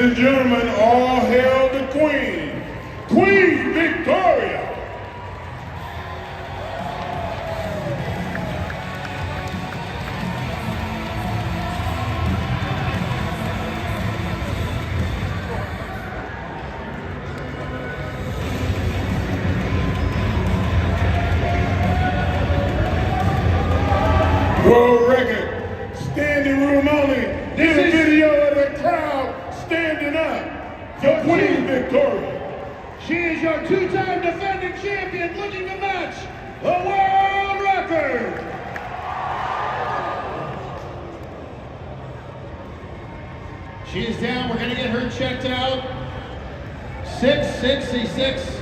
and gentlemen, all hail the Queen, Queen Victoria. World record, standing room only. This is a video of the crowd standing up for Queen Victoria. She is your two-time defending champion looking to match the world record. She is down. We're going to get her checked out. 666.